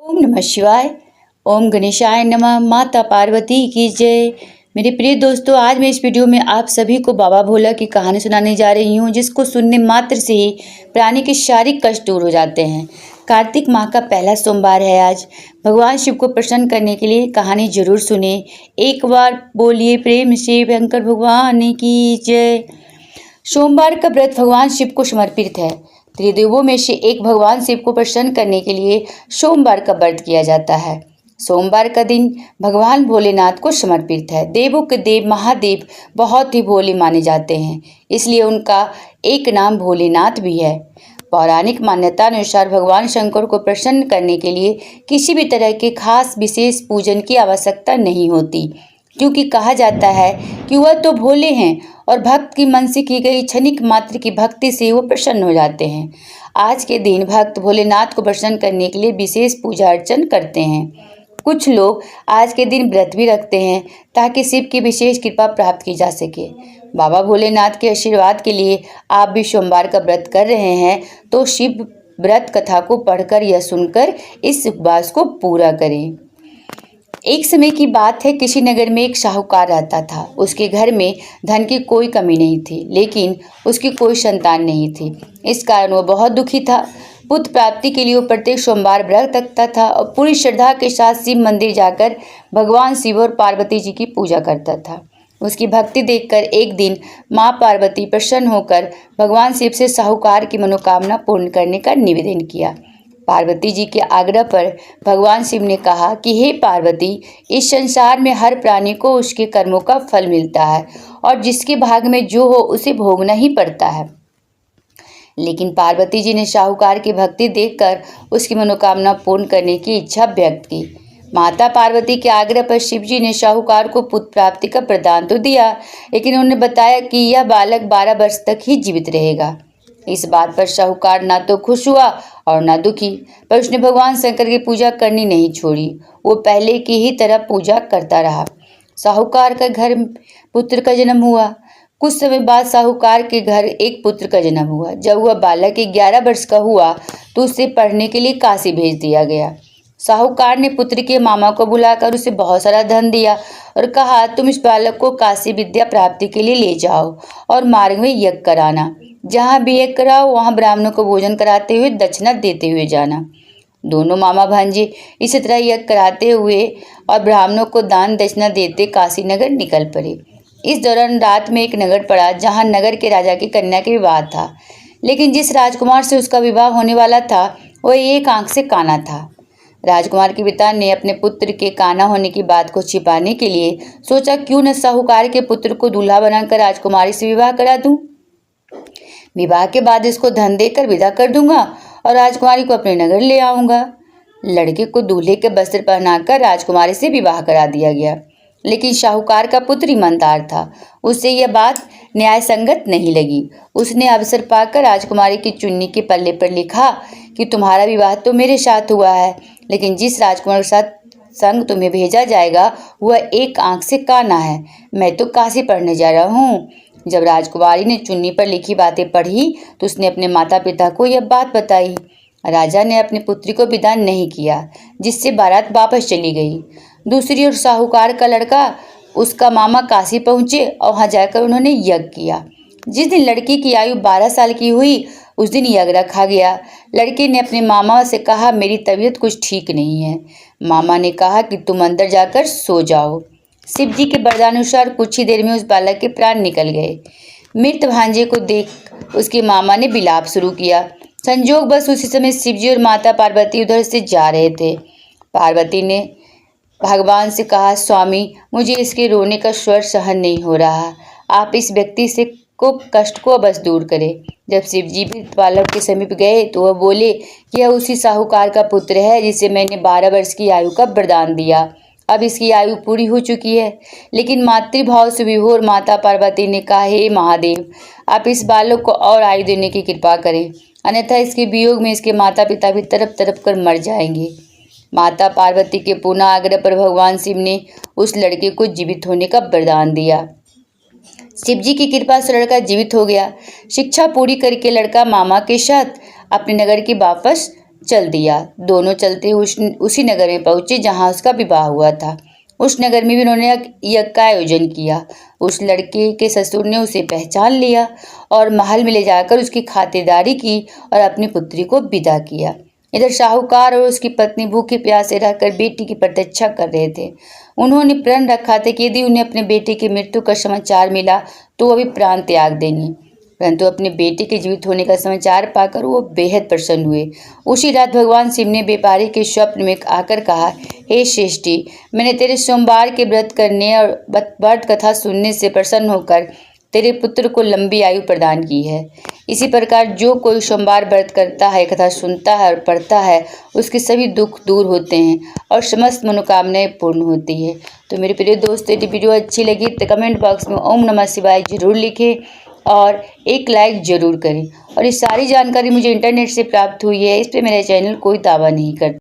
ओम नमः शिवाय। ओम गणेशाय नमः। माता पार्वती की जय। मेरे प्रिय दोस्तों, आज मैं इस वीडियो में आप सभी को बाबा भोला की कहानी सुनाने जा रही हूँ, जिसको सुनने मात्र से ही प्राणी के शारीरिक कष्ट दूर हो जाते हैं। कार्तिक माह का पहला सोमवार है आज। भगवान शिव को प्रसन्न करने के लिए कहानी जरूर सुने। एक बार बोलिए प्रेम से शंकर भगवान की जय। सोमवार का व्रत भगवान शिव को समर्पित है। त्रिदेवों में से एक भगवान शिव को प्रसन्न करने के लिए सोमवार का व्रत किया जाता है। सोमवार का दिन भगवान भोलेनाथ को समर्पित है। देवों के देव महादेव बहुत ही भोले माने जाते हैं, इसलिए उनका एक नाम भोलेनाथ भी है। पौराणिक मान्यता अनुसार भगवान शंकर को प्रसन्न करने के लिए किसी भी तरह के खास विशेष पूजन की आवश्यकता नहीं होती, क्योंकि कहा जाता है कि वह तो भोले हैं और भक्त की मन से की गई क्षणिक मात्र की भक्ति से वो प्रसन्न हो जाते हैं। आज के दिन भक्त भोलेनाथ को प्रसन्न करने के लिए विशेष पूजा अर्चन करते हैं। कुछ लोग आज के दिन व्रत भी रखते हैं ताकि शिव की विशेष कृपा प्राप्त की जा सके। बाबा भोलेनाथ के आशीर्वाद के लिए आप भी सोमवार का व्रत कर रहे हैं तो शिव व्रत कथा को पढ़कर या सुनकर इस उपवास को पूरा करें। एक समय की बात है, किसी नगर में एक साहूकार रहता था। उसके घर में धन की कोई कमी नहीं थी, लेकिन उसकी कोई संतान नहीं थी। इस कारण वो बहुत दुखी था। पुत्र प्राप्ति के लिए वो प्रत्येक सोमवार व्रत रखता था और पूरी श्रद्धा के साथ शिव मंदिर जाकर भगवान शिव और पार्वती जी की पूजा करता था। उसकी भक्ति देखकर एक दिन माँ पार्वती प्रसन्न होकर भगवान शिव से साहूकार की मनोकामना पूर्ण करने का निवेदन किया। पार्वती जी के आग्रह पर भगवान शिव ने कहा कि हे पार्वती, इस संसार में हर प्राणी को उसके कर्मों का फल मिलता है और जिसके भाग में जो हो उसे भोगना ही पड़ता है। लेकिन पार्वती जी ने साहूकार की भक्ति देखकर उसकी मनोकामना पूर्ण करने की इच्छा व्यक्त की। माता पार्वती के आग्रह पर शिव जी ने साहूकार को पुत्र प्राप्ति का प्रदान तो दिया, लेकिन उन्होंने बताया कि यह बालक 12 वर्ष तक ही जीवित रहेगा। इस बात पर साहूकार ना तो खुश हुआ और ना दुखी, पर उसने भगवान शंकर की पूजा करनी नहीं छोड़ी। वो पहले की ही तरह पूजा करता रहा। साहूकार का घर पुत्र का जन्म हुआ। कुछ समय बाद साहूकार के घर एक पुत्र का जन्म हुआ। जब वह बालक 11 वर्ष का हुआ तो उसे पढ़ने के लिए काशी भेज दिया गया। साहूकार ने पुत्र के मामा को बुलाकर उसे बहुत सारा धन दिया और कहा, तुम इस बालक को काशी विद्या प्राप्ति के लिए ले जाओ और मार्ग में यज्ञ कराना। जहाँ भी यज्ञ कराओ वहाँ ब्राह्मणों को भोजन कराते हुए दक्षिणा देते हुए जाना। दोनों मामा भांजे इसी तरह यज्ञ कराते हुए और ब्राह्मणों को दान दक्षिणा देते काशी नगर निकल पड़े। इस दौरान रात में एक नगर पड़ा जहाँ नगर के राजा की कन्या के विवाह था, लेकिन जिस राजकुमार से उसका विवाह होने वाला था वह एक आंख से काना था। राजकुमार के पिता ने अपने पुत्र के काना होने की बात को छिपाने के लिए सोचा, क्यों न साहूकार के पुत्र को दूल्हा बनाकर राजकुमारी से विवाह करा दूं। विवाह के बाद इसको धन देकर विदा कर दूंगा और राजकुमारी को अपने नगर ले आऊंगा। लड़के को दूल्हे के वस्त्र पहनाकर राजकुमारी से विवाह करा दिया गया, लेकिन साहूकार का पुत्र ईमानदार था। उससे यह बात न्याय संगत नहीं लगी। उसने अवसर पाकर राजकुमारी की चुन्नी के पल्ले पर लिखा कि तुम्हारा विवाह तो मेरे साथ हुआ है, लेकिन जिस राजकुमार के साथ संग तुम्हें भेजा जाएगा वह एक आंख से काना है। मैं तो काशी पढ़ने जा रहा हूँ। जब राजकुमारी ने चुन्नी पर लिखी बातें पढ़ी तो उसने अपने माता पिता को यह बात बताई। राजा ने अपनी पुत्री को विदा नहीं किया, जिससे बारात वापस चली गई। दूसरी ओर साहूकार का लड़का उसका मामा काशी पहुंचे और वहां जाकर उन्होंने यज्ञ किया। जिस दिन लड़की की आयु 12 साल की हुई उस दिन यज्ञ रखा गया। लड़के ने अपने मामा से कहा, मेरी तबीयत कुछ ठीक नहीं है। मामा ने कहा कि तुम अंदर जाकर सो जाओ। शिव जी के वरदानुसार कुछ ही देर में उस बालक के प्राण निकल गए। मृत भांजे को देख उसके मामा ने विलाप शुरू किया। संजोग बस उसी समय शिव जी और माता पार्वती उधर से जा रहे थे। पार्वती ने भगवान से कहा, स्वामी, मुझे इसके रोने का स्वर सहन नहीं हो रहा। आप इस व्यक्ति से कष्ट को बस दूर करें। जब शिव जी भी बालक के समीप गए तो वह बोले कि यह उसी साहूकार का पुत्र है जिसे मैंने 12 वर्ष की आयु का वरदान दिया। अब इसकी आयु पूरी हो चुकी है। लेकिन मातृभाव से विभोर माता पार्वती ने कहा, हे महादेव, आप इस बालक को और आयु देने की कृपा करें, अन्यथा इसके वियोग में इसके माता पिता भी तड़प तड़प कर मर जाएंगे। माता पार्वती के पुनः आग्रह पर भगवान शिव ने उस लड़के को जीवित होने का वरदान दिया। शिव जी की कृपा से लड़का जीवित हो गया। शिक्षा पूरी करके लड़का मामा के साथ अपने नगर की वापस चल दिया। दोनों चलते उसी नगर में पहुंचे जहां उसका विवाह हुआ था। उस नगर में भी उन्होंने यज्ञ का आयोजन किया। उस लड़के के ससुर ने उसे पहचान लिया और महल में ले जाकर उसकी खातिरदारी की और अपनी पुत्री को विदा किया। इधर साहूकार और उसकी पत्नी भूखे प्यासे रहकर बेटी की प्रतीक्षा कर रहे थे। उन्होंने प्रण रखा था कि यदि उन्हें अपने बेटे की मृत्यु का समाचार मिला तो वो भी प्राण त्याग देंगे, परंतु अपने बेटे के जीवित होने का समाचार पाकर वो बेहद प्रसन्न हुए। उसी रात भगवान शिव ने व्यापारी के स्वप्न में आकर कहा, हे श्रेष्ठी, मैंने तेरे सोमवार के व्रत करने और व्रत कथा सुनने से प्रसन्न होकर तेरे पुत्र को लंबी आयु प्रदान की है। इसी प्रकार जो कोई सोमवार व्रत करता है, कथा सुनता है और पढ़ता है, उसके सभी दुख दूर होते हैं और समस्त मनोकामनाएं पूर्ण होती है। तो मेरे प्रिय दोस्तों, यदि वीडियो अच्छी लगी तो कमेंट बॉक्स में ओम नमः शिवाय जरूर लिखें और एक लाइक जरूर करें। और ये सारी जानकारी मुझे इंटरनेट से प्राप्त हुई है, इस पर मेरा चैनल कोई दावा नहीं करता।